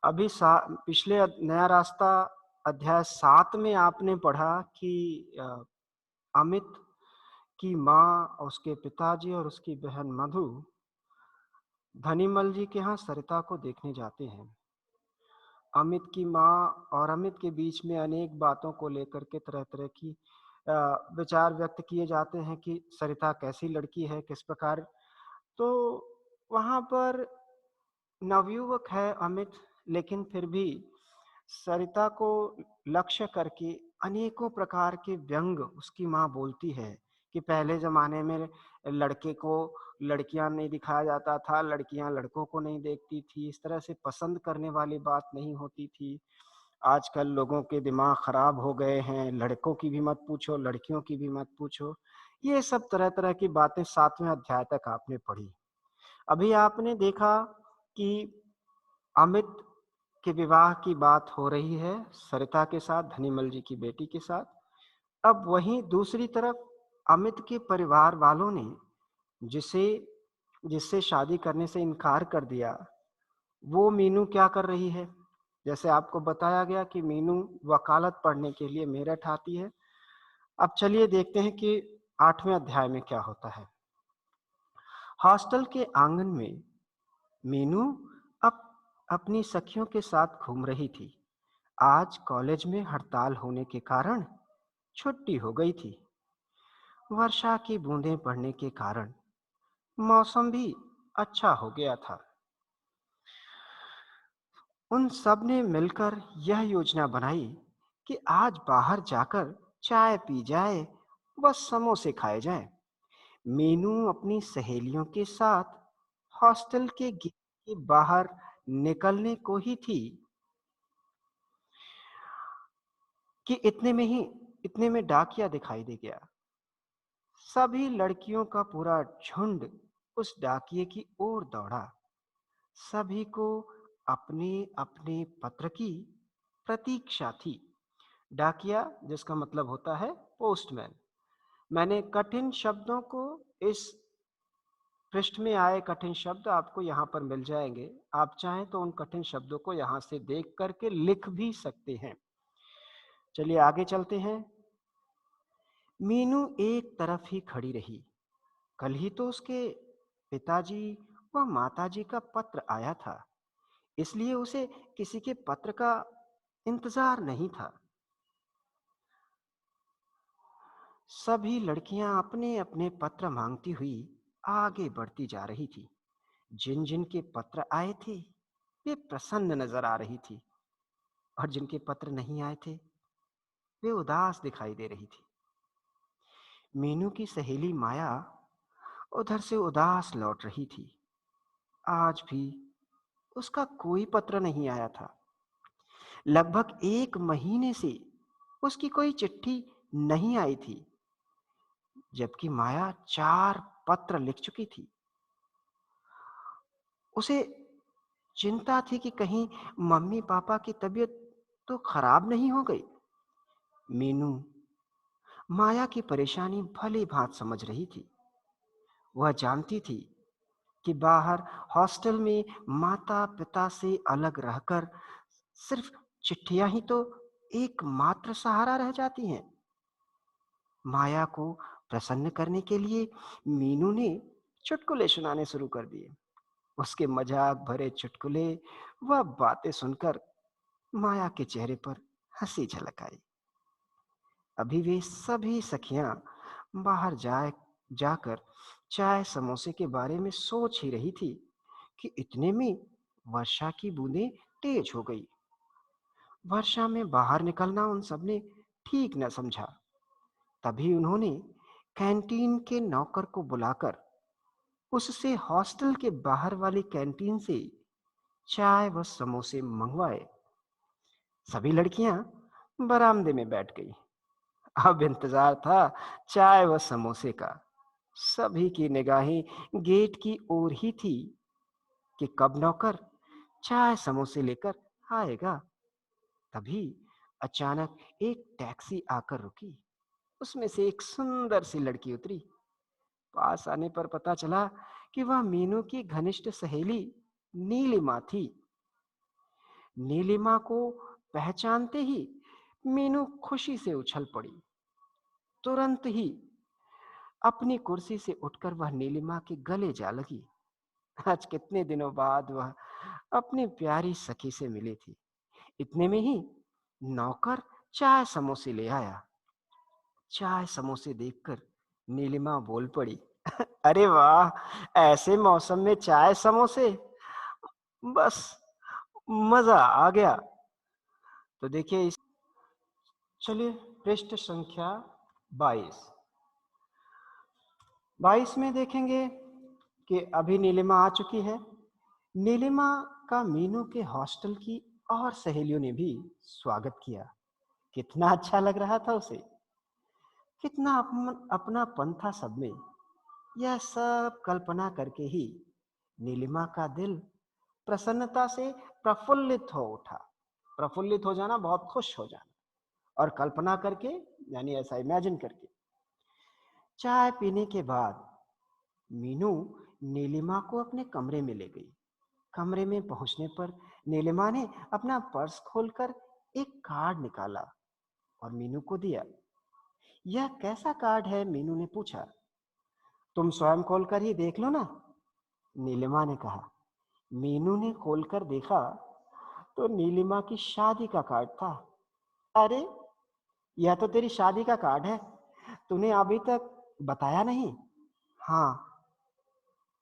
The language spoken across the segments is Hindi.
अभी पिछले नया रास्ता अध्याय 7 में आपने पढ़ा कि अमित की माँ और उसके पिताजी और उसकी बहन मधु धनीमल जी के यहाँ सरिता को देखने जाते हैं। अमित की माँ और अमित के बीच में अनेक बातों को लेकर के तरह-तरह की विचार व्यक्त किए जाते हैं कि सरिता कैसी लड़की है, किस प्रकार। तो वहाँ पर नवयुवक है अमित, लेकिन फिर भी सरिता को लक्ष्य करके अनेकों प्रकार के व्यंग उसकी माँ बोलती है कि पहले ज़माने में लड़के को लड़कियाँ नहीं दिखाया जाता था, लड़कियाँ लड़कों को नहीं देखती थी, इस तरह से पसंद करने वाली बात नहीं होती थी। आजकल लोगों के दिमाग खराब हो गए हैं, लड़कों की भी मत पूछो, लड़कियों की भी मत पूछो। ये सब तरह-तरह की बातें 7वें अध्याय तक आपने पढ़ी। अभी आपने देखा कि अमित के विवाह की बात हो रही है सरिता के साथ, धनीमल जी की बेटी के साथ। अब वहीं दूसरी तरफ अमित के परिवार वालों ने जिसे जिससे शादी करने से इनकार कर दिया, वो मीनू क्या कर रही है? जैसे आपको बताया गया कि मीनू वकालत पढ़ने के लिए मेरठ आती है। अब चलिए देखते हैं कि 8वें अध्याय में क्या होता है। हॉस्टल के आंगन में मीनू अप अपनी सखियों के साथ घूम रही थी। आज कॉलेज में हड़ताल होने के कारण छुट्टी हो गई थी। वर्षा की बूंदें पड़ने के कारण मौसम भी अच्छा हो गया था। उन सब ने मिलकर यह योजना बनाई कि आज बाहर जाकर चाय पी जाए व समोसे खाए जाएं। मीनू अपनी सहेलियों के साथ हॉस्टल के गेट के बाहर निकलने को ही थी कि इतने में डाकिया दिखाई दे गया। सभी लड़कियों का पूरा झुंड उस डाकिये की ओर दौड़ा। सभी को अपने अपने पत्र की प्रतीक्षा थी। डाकिया जिसका मतलब होता है पोस्टमैन। मैंने कठिन शब्दों को इस पृष्ठ में आए कठिन शब्द आपको यहाँ पर मिल जाएंगे। आप चाहें तो उन कठिन शब्दों को यहाँ से देख करके लिख भी सकते हैं। चलिए आगे चलते हैं। मीनू एक तरफ ही खड़ी रही। कल ही तो उसके पिताजी व माताजी का पत्र आया था, इसलिए उसे किसी के पत्र का इंतजार नहीं था। सभी लड़कियां अपने अपने पत्र मांगती हुई आगे बढ़ती जा रही थी। जिन जिन के पत्र आए थे वे प्रसन्न नजर आ रही थी, और जिनके पत्र नहीं आए थे वे उदास दिखाई दे रही थी। मीनू की सहेली माया उधर से उदास लौट रही थी। आज भी उसका कोई पत्र नहीं आया था। लगभग 1 महीने से उसकी कोई चिट्ठी नहीं आई थी, जबकि माया 4 पत्र लिख चुकी थी। उसे चिंता थी कि कहीं मम्मी पापा की तबीयत तो खराब नहीं हो गई। मीनू माया की परेशानी भली भांत समझ रही थी। वह जानती थी कि बाहर हॉस्टल में माता पिता से अलग रहकर सिर्फ चिट्ठियां ही तो एकमात्र सहारा रह जाती हैं। माया को प्रसन्न करने के लिए मीनू ने चुटकुले सुनाने शुरू कर दिए। उसके मजाक भरे चुटकुले व बातें सुनकर माया के चेहरे पर हंसी झलक आई। अभी वे सभी सखियां बाहर जाकर चाय समोसे के बारे में सोच ही रही थी कि इतने में वर्षा की बूंदें तेज हो गई। वर्षा में बाहर निकलना उन सब ने ठीक न समझा। तभी उन्होंने कैंटीन के नौकर को बुलाकर उससे हॉस्टल के बाहर वाली कैंटीन से चाय व समोसे मंगवाए। सभी लड़कियां बरामदे में बैठ गई। अब इंतजार था चाय व समोसे का। सभी की निगाहें गेट की ओर ही थी कि कब नौकर चाय समोसे लेकर आएगा। तभी अचानक एक टैक्सी आकर रुकी। उसमें से एक सुंदर सी लड़की उतरी। पास आने पर पता चला कि वह मीनू की घनिष्ठ सहेली नीलिमा थी। नीलिमा को पहचानते ही मीनू खुशी से उछल पड़ी। तुरंत ही अपनी कुर्सी से उठकर वह नीलिमा के गले जा लगी। आज कितने दिनों बाद वह अपनी प्यारी सखी से मिली थी। इतने में ही नौकर चाय समोसे ले आया। चाय समोसे देखकर नीलिमा बोल पड़ी, अरे वाह! ऐसे मौसम में चाय समोसे, बस मजा आ गया। तो देखिए इस चलिए पृष्ठ संख्या 22। 22 में देखेंगे कि अभी नीलिमा आ चुकी है। नीलिमा का मीनू के हॉस्टल की और सहेलियों ने भी स्वागत किया। कितना अच्छा लग रहा था उसे। कितना अपनापन था सब में। यह सब कल्पना करके ही नीलिमा का दिल प्रसन्नता से प्रफुल्लित हो उठा। प्रफुल्लित हो जाना, बहुत खुश हो जाना, और कल्पना करके यानी ऐसा इमेजिन करके। चाय पीने के बाद मीनू नीलिमा को अपने कमरे में ले गई। कमरे में पहुंचने पर नीलिमा ने अपना पर्स खोलकर एक कार्ड निकाला और मीनू को दिया। यह कैसा कार्ड है? मीनू ने पूछा। तुम स्वयं खोलकर ही देख लो ना, नीलिमा ने कहा। मीनू ने खोलकर देखा तो नीलिमा की शादी का कार्ड था। अरे, यह तो तेरी शादी का कार्ड है, तूने अभी तक बताया नहीं। हाँ,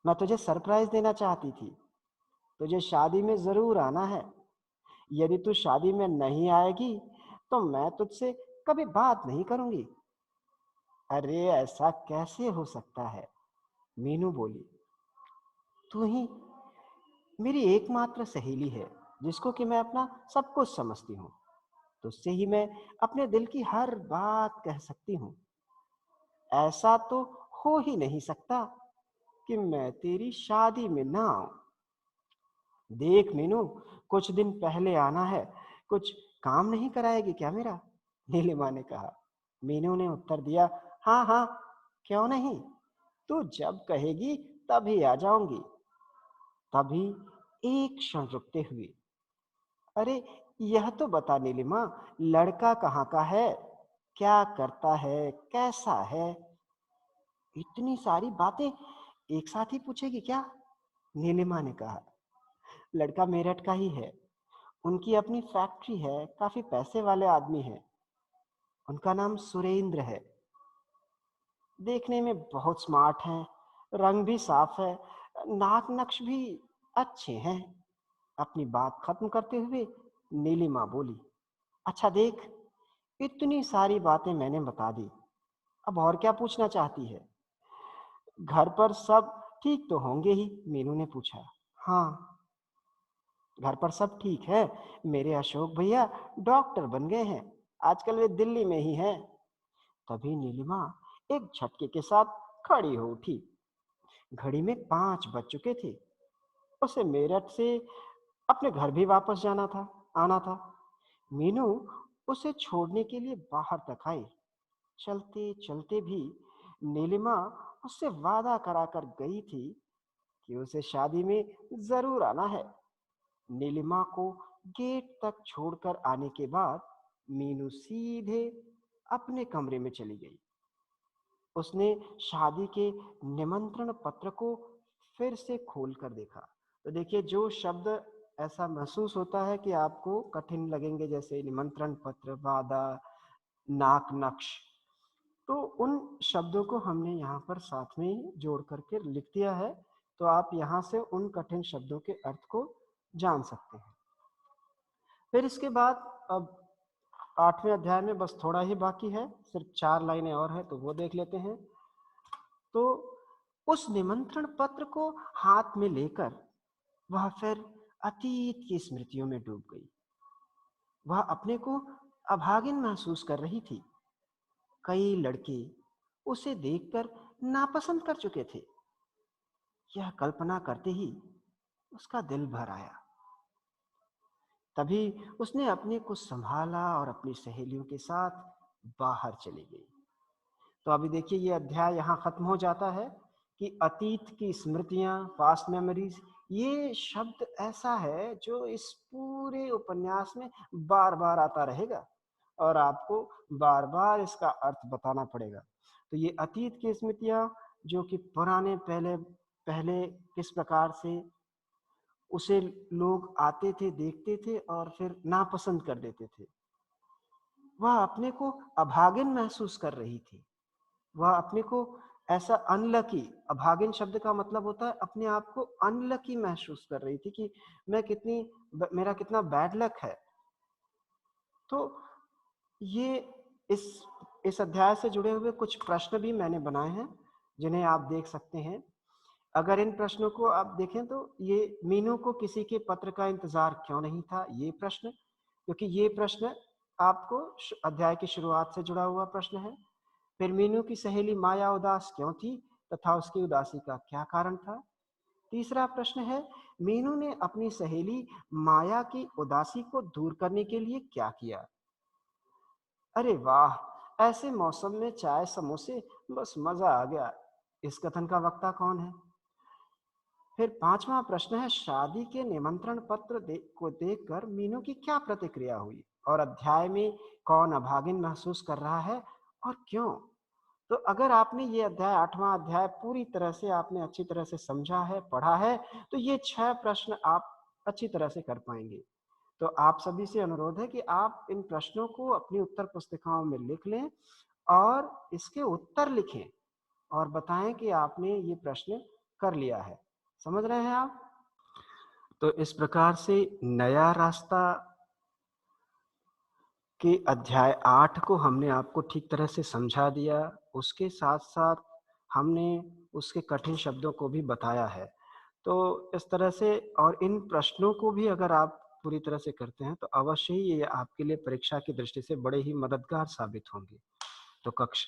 मैं तुझे सरप्राइज देना चाहती थी। तुझे शादी में जरूर आना है। यदि तू शादी में नहीं आएगी तो मैं तुझसे कभी बात नहीं करूंगी। अरे, ऐसा कैसे हो सकता है? मीनू बोली। तू ही मेरी एकमात्र सहेली है, जिसको कि मैं अपना सब कुछ समझती हूँ। तुझसे ही मैं अपने दिल की हर बात कह सकती हूँ। ऐसा तो हो ही नहीं सकता कि मैं तेरी शादी में ना आऊं। देख मीनू, कुछ दिन पहले आना है। कुछ काम नहीं कराएगी क्या मेरा? नीलिमा ने कहा। मीनू ने उत्तर दिया, हाँ हाँ, क्यों नहीं। तू जब कहेगी तभी आ जाऊंगी। तभी एक क्षण रुकते हुए, अरे, यह तो बता नीलिमा, लड़का कहाँ का है? क्या करता है? कैसा है? इतनी सारी बातें एक साथ ही पूछेगी क्या? नीलिमा ने कहा। लड़का मेरठ का ही है। उनकी अपनी फैक्ट्री है, काफी पैसे वाले आदमी हैं। उनका नाम सुरेंद्र है। देखने में बहुत स्मार्ट हैं, रंग भी साफ है, नाक नक्श भी अच्छे हैं। अपनी बात खत्म करते हुए नीलिमा बोली, अच्छा देख, इतनी सारी बातें मैंने बता दी, अब और क्या पूछना चाहती है? घर पर सब ठीक तो होंगे ही? मीनू ने पूछा। हाँ, घर पर सब ठीक है। मेरे अशोक भैया डॉक्टर बन गए हैं, आजकल वे दिल्ली में ही हैं। तभी नीलिमा एक झटके के साथ खड़ी हो उठी। घड़ी में 5 बज चुके थे। उसे मेरठ से अपने घर भी वापस जाना था, आना था। मीनू उसे छोड़ने के लिए बाहर तक आई। चलते चलते भी नीलिमा उससे वादा कराकर गई थी कि उसे शादी में जरूर आना है। नीलिमा को गेट तक छोड़कर आने के बाद मीनू सीधे अपने कमरे में चली गई। उसने शादी के निमंत्रण पत्र को फिर से खोल कर देखा। तो देखिए, जो शब्द ऐसा महसूस होता है कि आपको कठिन लगेंगे, जैसे निमंत्रण पत्र, वादा, नाक नक्श, तो उन शब्दों को हमने यहाँ पर साथ में ही जोड़ करके लिख दिया है। तो आप यहाँ से उन कठिन शब्दों के अर्थ को जान सकते हैं। फिर इसके बाद अब 8वें अध्याय में बस थोड़ा ही बाकी है, सिर्फ 4 लाइनें और है, तो वो देख लेते हैं। तो उस निमंत्रण पत्र को हाथ में लेकर वह फिर अतीत की स्मृतियों में डूब गई। वह अपने को अभागिन महसूस कर रही थी। कई लड़के उसे देखकर नापसंद कर चुके थे। यह कल्पना करते ही उसका दिल भर आया। तभी उसने अपने को संभाला और अपनी सहेलियों के साथ बाहर चली गई। तो अभी देखिए, ये अध्याय यहाँ खत्म हो जाता है कि अतीत की स्मृतियां, पास्ट मेमोरीज, ये शब्द ऐसा है जो इस पूरे उपन्यास में बार-बार आता रहेगा और आपको बार-बार इसका अर्थ बताना पड़ेगा। तो ये अतीत की स्मृतियाँ जो कि पुराने पहले पहले किस प्रकार से उसे लोग आते थे, देखते थे और फिर नापसंद कर देते थे। वह अपने को अभागिन महसूस कर रही थी। वह अपने को ऐसा अनलकी, अभागिन शब्द का मतलब होता है अपने आप को अनलकी महसूस कर रही थी कि मैं कितनी मेरा कितना बैड लक है। तो ये इस इस अध्याय से जुड़े हुए कुछ प्रश्न भी मैंने बनाए हैं, जिन्हें आप देख सकते हैं। अगर इन प्रश्नों को आप देखें तो ये मीनू को किसी के पत्र का इंतजार क्यों नहीं था, ये प्रश्न, क्योंकि ये प्रश्न आपको अध्याय की शुरुआत से जुड़ा हुआ प्रश्न है। फिर मीनू की सहेली माया उदास क्यों थी तथा उसकी उदासी का क्या कारण था। तीसरा प्रश्न है, मीनू ने अपनी सहेली माया की उदासी को दूर करने के लिए क्या किया। अरे वाह, ऐसे मौसम में चाय समोसे, बस मजा आ गया। इस कथन का वक्ता कौन है। फिर पांचवा प्रश्न है, शादी के निमंत्रण पत्र को देखकर मीनू की क्या प्रतिक्रिया हुई और अध्याय में कौन अभागिन महसूस कर रहा है और क्यों। तो अगर आपने ये अध्याय 8वां अध्याय पूरी तरह से आपने अच्छी तरह से समझा है, पढ़ा है, तो ये 6 प्रश्न आप अच्छी तरह से कर पाएंगे। तो आप सभी से अनुरोध है कि आप इन प्रश्नों को अपनी उत्तर पुस्तिकाओं में लिख लें और इसके उत्तर लिखें और बताएं कि आपने ये प्रश्न कर लिया है। समझ रहे हैं आप। तो इस प्रकार से नया रास्ता के अध्याय 8 को हमने आपको ठीक तरह से समझा दिया। उसके साथ-साथ हमने उसके कठिन शब्दों को भी बताया है। तो इस तरह से और इन प्रश्नों को भी अगर आप पूरी तरह से करते हैं, तो अवश्य ही ये आपके लिए परीक्षा की दृष्टि से बड़े ही मददगार साबित होंगे। तो कक्ष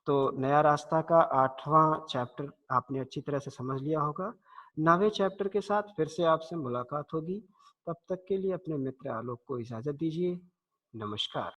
तो नया रास्ता का 8वां चैप्टर आपने अच्छी तरह से समझ लिया होगा। 9वें चैप्टर के साथ फिर से आपसे मुलाकात होगी। तब तक के लिए अपने मित्र आलोक को इजाज़त दीजिए। नमस्कार।